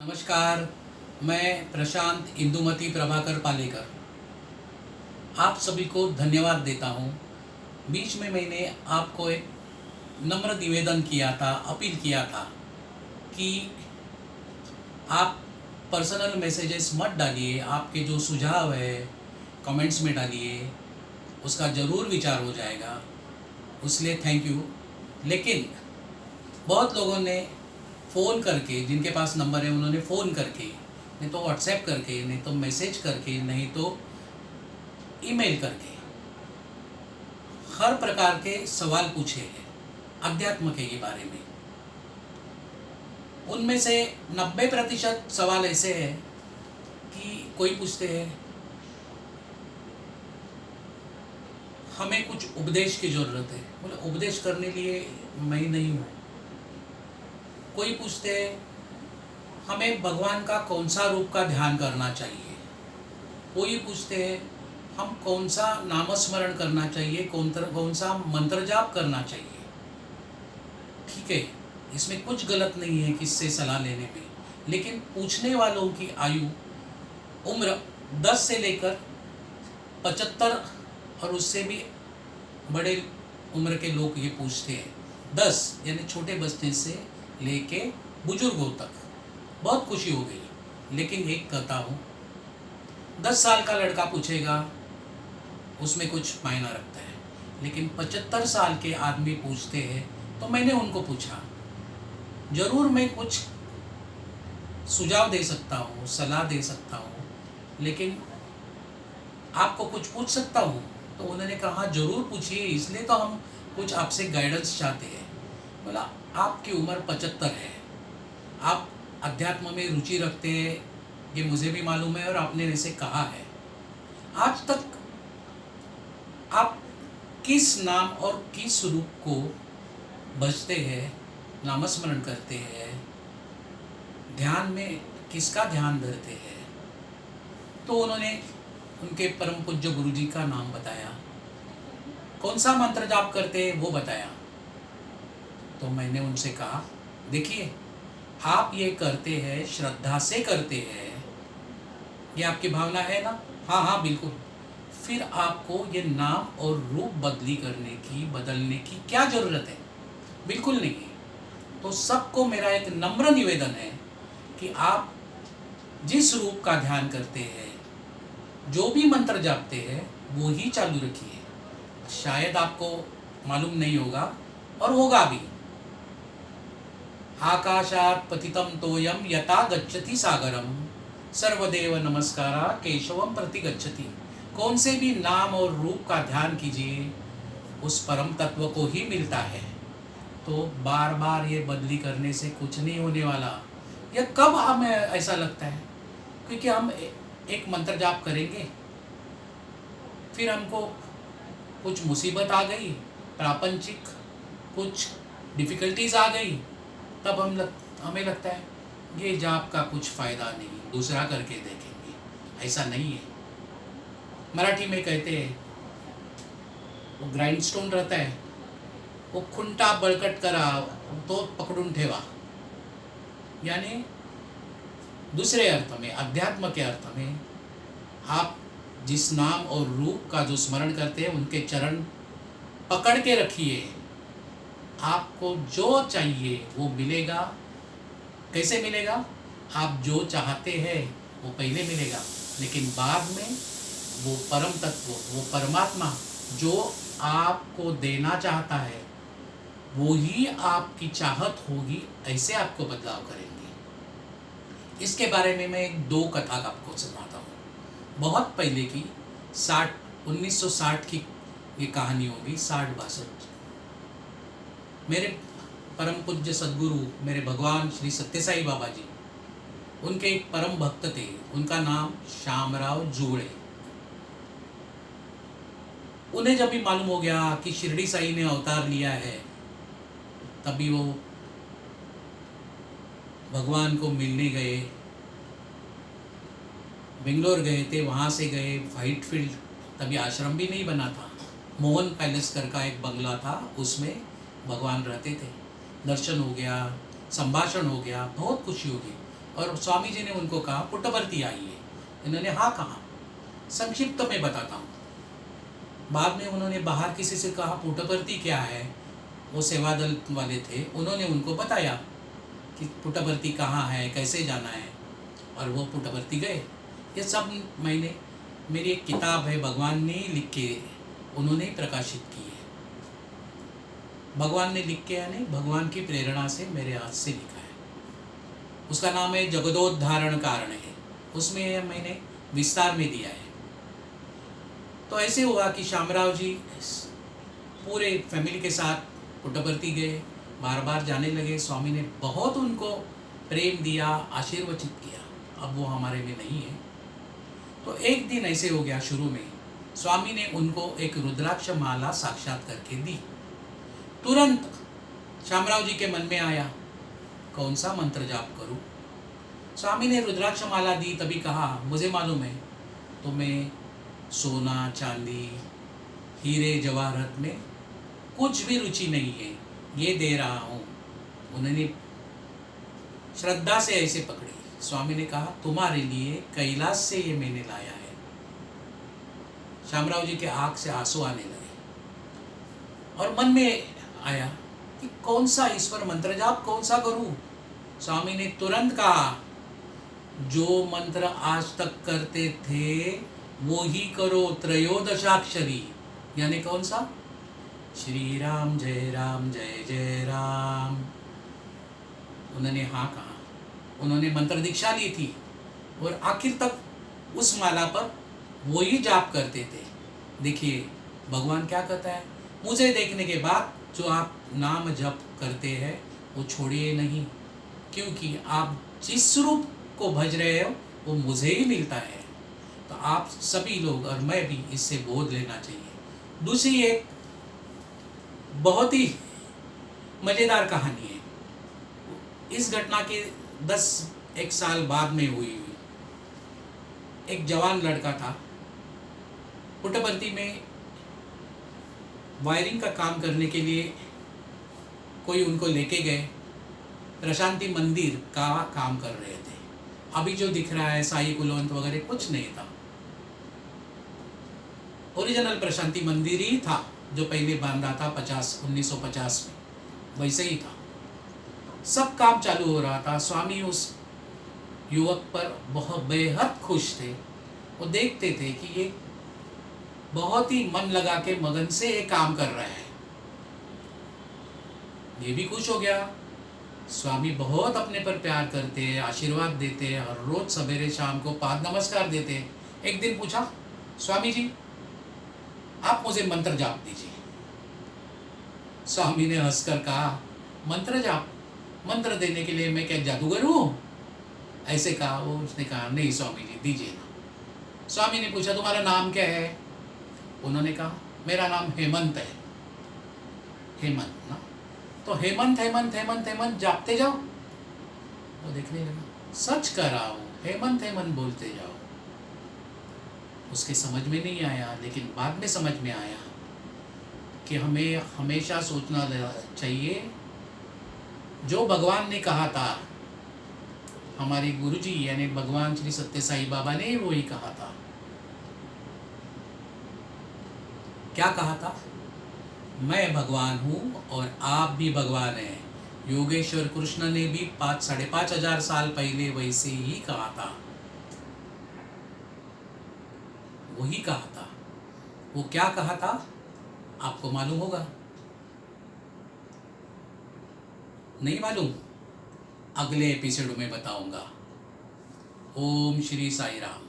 नमस्कार, मैं प्रशांत इंदुमती प्रभाकर पालेकर आप सभी को धन्यवाद देता हूँ। बीच में मैंने आपको एक नम्र निवेदन किया था, अपील किया था कि आप पर्सनल मैसेजेस मत डालिए, आपके जो सुझाव है कमेंट्स में डालिए, उसका ज़रूर विचार हो जाएगा, उसलिए थैंक यू। लेकिन बहुत लोगों ने फ़ोन करके, जिनके पास नंबर है उन्होंने फ़ोन करके, नहीं तो व्हाट्सएप करके, नहीं तो मैसेज करके, नहीं तो ईमेल करके हर प्रकार के सवाल पूछे हैं अध्यात्म के बारे में। उनमें से 90% सवाल ऐसे हैं कि कोई पूछते हैं हमें कुछ उपदेश की ज़रूरत है, बोले उपदेश करने लिए मैं नहीं हूँ। कोई पूछते हैं हमें भगवान का कौन सा रूप का ध्यान करना चाहिए। कोई पूछते हैं हम कौन सा नामस्मरण करना चाहिए, कौन सा मंत्र जाप करना चाहिए। ठीक है, इसमें कुछ गलत नहीं है किससे सलाह लेने में, लेकिन पूछने वालों की आयु उम्र 10 से लेकर 75 और उससे भी बड़े उम्र के लोग ये पूछते हैं। 10 यानी छोटे बच्चे से लेके बुजुर्गों तक। बहुत खुशी हो गई। लेकिन एक कहता हूँ, 10 साल का लड़का पूछेगा उसमें कुछ मायना रखता है, लेकिन 75 साल के आदमी पूछते हैं तो मैंने उनको पूछा। ज़रूर मैं कुछ सुझाव दे सकता हूँ, सलाह दे सकता हूँ, लेकिन आपको कुछ पूछ सकता हूँ। तो उन्होंने कहा ज़रूर पूछिए, इसलिए तो हम कुछ आपसे गाइडेंस चाहते हैं। बोला आपकी उम्र 75 है, आप अध्यात्म में रुचि रखते हैं, ये मुझे भी मालूम है और आपने वैसे कहा है। आज तक आप किस नाम और किस रूप को भजते हैं, नामस्मरण करते हैं, ध्यान में किसका ध्यान धरते हैं? तो उन्होंने उनके परम पूज्य गुरु जी का नाम बताया, कौन सा मंत्र जाप करते हैं वो बताया। तो मैंने उनसे कहा देखिए, आप ये करते हैं श्रद्धा से करते हैं, ये आपकी भावना है ना? हाँ हाँ बिल्कुल। फिर आपको ये नाम और रूप बदलने की क्या ज़रूरत है? बिल्कुल नहीं है। तो सबको मेरा एक नम्र निवेदन है कि आप जिस रूप का ध्यान करते हैं, जो भी मंत्र जापते हैं, वो ही चालू रखिए। शायद आपको मालूम नहीं होगा और होगा भी। आकाशात् पतितं तोयम यथा गच्छति सागरम सर्वदेव नमस्कारा केशवम प्रति गच्छति। कौन से भी नाम और रूप का ध्यान कीजिए, उस परम तत्व को ही मिलता है। तो बार बार ये बदली करने से कुछ नहीं होने वाला। यह कब हमें ऐसा लगता है? क्योंकि हम एक मंत्र जाप करेंगे, फिर हमको कुछ मुसीबत आ गई, प्रापंचिक कुछ डिफ़िकल्टीज आ गई, तब हमें लगता है ये जाप का कुछ फ़ायदा नहीं, दूसरा करके देखेंगे। ऐसा नहीं है। मराठी में कहते हैं, वो ग्राइंडस्टोन रहता है, वो खुंटा बळकट करा तो पकड़ून ठेवा। यानी दूसरे अर्थ में, अध्यात्म के अर्थ में, आप जिस नाम और रूप का जो स्मरण करते हैं उनके चरण पकड़ के रखिए। आपको जो चाहिए वो मिलेगा। कैसे मिलेगा? आप जो चाहते हैं वो पहले मिलेगा, लेकिन बाद में वो परम तत्व, वो परमात्मा जो आपको देना चाहता है, वो ही आपकी चाहत होगी, ऐसे आपको बदलाव करेंगे। इसके बारे में मैं एक 2 कथा आपको सुनाता हूँ। बहुत पहले की 1960 की ये कहानी होगी, 60-62। मेरे परम पूज्य सद्गुरु, मेरे भगवान श्री सत्य साई बाबा जी, उनके एक परम भक्त थे, उनका नाम श्यामराव जुगड़े। उन्हें जब भी मालूम हो गया कि शिरडी साई ने अवतार लिया है, तभी वो भगवान को मिलने गए, बेंगलोर गए थे। वहाँ से गए व्हाइट फील्ड, तभी आश्रम भी नहीं बना था, मोहन पैलेस कर का एक बंगला था, उसमें भगवान रहते थे। दर्शन हो गया, संभाषण हो गया, बहुत खुशी हो गई। और स्वामी जी ने उनको कहा पुट्टपर्ती आई है। इन्होंने हाँ कहा। संक्षिप्त में बताता हूँ। बाद में उन्होंने बाहर किसी से कहा पुट्टपर्ती क्या है, वो सेवा दल वाले थे, उन्होंने उनको बताया कि पुट्टपर्ती कहाँ है, कैसे जाना है, और वो पुट्टपर्ती गए। ये सब मैंने, मेरी एक किताब है, भगवान ने लिख के उन्होंने प्रकाशित की है। भगवान ने लिख के, यानी भगवान की प्रेरणा से मेरे हाथ से लिखा है। उसका नाम है जगदोद्धारण कारण है। उसमें मैंने विस्तार में दिया है। तो ऐसे हुआ कि श्यामराव जी पूरे फैमिली के साथ पुट्टपर्ती गए, बार बार जाने लगे। स्वामी ने बहुत उनको प्रेम दिया, आशीर्वचित किया। अब वो हमारे में नहीं है। तो एक दिन ऐसे हो गया, शुरू में स्वामी ने उनको एक रुद्राक्ष माला साक्षात करके दी। तुरंत श्यामराव जी के मन में आया कौन सा मंत्र जाप करूं। स्वामी ने रुद्राक्ष माला दी, तभी कहा मुझे मालूम है तुम्हें सोना चांदी हीरे जवाहरात में कुछ भी रुचि नहीं है, ये दे रहा हूँ। उन्होंने श्रद्धा से ऐसे पकड़ी। स्वामी ने कहा तुम्हारे लिए कैलाश से ये मैंने लाया है। श्यामराव जी के आँख से आंसू आने लगे और मन में आया कि कौन सा ईश्वर मंत्र जाप कौन सा करूं। स्वामी ने तुरंत कहा जो मंत्र आज तक करते थे वो ही करो, त्रयोदशाक्षरी। यानी कौन सा? श्री राम जय जय राम। उन्होंने हाँ कहा। उन्होंने मंत्र दीक्षा ली थी और आखिर तक उस माला पर वो ही जाप करते थे। देखिए भगवान क्या कहता है, मुझे देखने के बाद जो आप नाम जप करते हैं वो छोड़िए नहीं, क्योंकि आप जिस रूप को भज रहे हो वो मुझे ही मिलता है। तो आप सभी लोग और मैं भी इससे बोध लेना चाहिए। दूसरी एक बहुत ही मज़ेदार कहानी है। इस घटना के 10-1 साल बाद में हुई। एक जवान लड़का था, पुट्टपर्ती में वायरिंग का काम करने के लिए कोई उनको लेके गए। प्रशांति मंदिर का काम कर रहे थे। अभी जो दिख रहा है साई कुलवंत वगैरह कुछ नहीं था, ओरिजिनल प्रशांति मंदिर ही था जो पहले बांधा था 1950 में, वैसे ही था। सब काम चालू हो रहा था। स्वामी उस युवक पर बहुत बेहद खुश थे। वो देखते थे कि ये बहुत ही मन लगा के मगन से ये काम कर रहा है। ये भी खुश हो गया। स्वामी बहुत अपने पर प्यार करते हैं, आशीर्वाद देते हैं और रोज सवेरे शाम को पाद नमस्कार देते हैं। एक दिन पूछा, स्वामी जी आप मुझे मंत्र जाप दीजिए। स्वामी ने हंसकर कहा, मंत्र जाप? मंत्र देने के लिए मैं क्या जादूगर हूँ? ऐसे कहा। वो उसने कहा नहीं स्वामी जी दीजिए ना। स्वामी ने पूछा तुम्हारा नाम क्या है? उन्होंने कहा मेरा नाम हेमंत है। हेमंत ना, तो हेमंत हेमंत हेमंत हेमंत जापते जाओ। वो देखने लगा, सच कर रहा हूँ, हेमंत हेमंत बोलते जाओ। उसके समझ में नहीं आया, लेकिन बाद में समझ में आया कि हमें हमेशा सोचना चाहिए जो भगवान ने कहा था, हमारे गुरुजी यानी भगवान श्री सत्य साई बाबा ने वो ही कहा था। क्या कहा था? मैं भगवान हूँ और आप भी भगवान हैं। योगेश्वर कृष्ण ने भी 5,500 साल पहले वैसे ही कहा था। वही कहा था। वो क्या कहा था आपको मालूम होगा? नहीं मालूम? अगले एपिसोड में बताऊंगा। ओम श्री साई राम।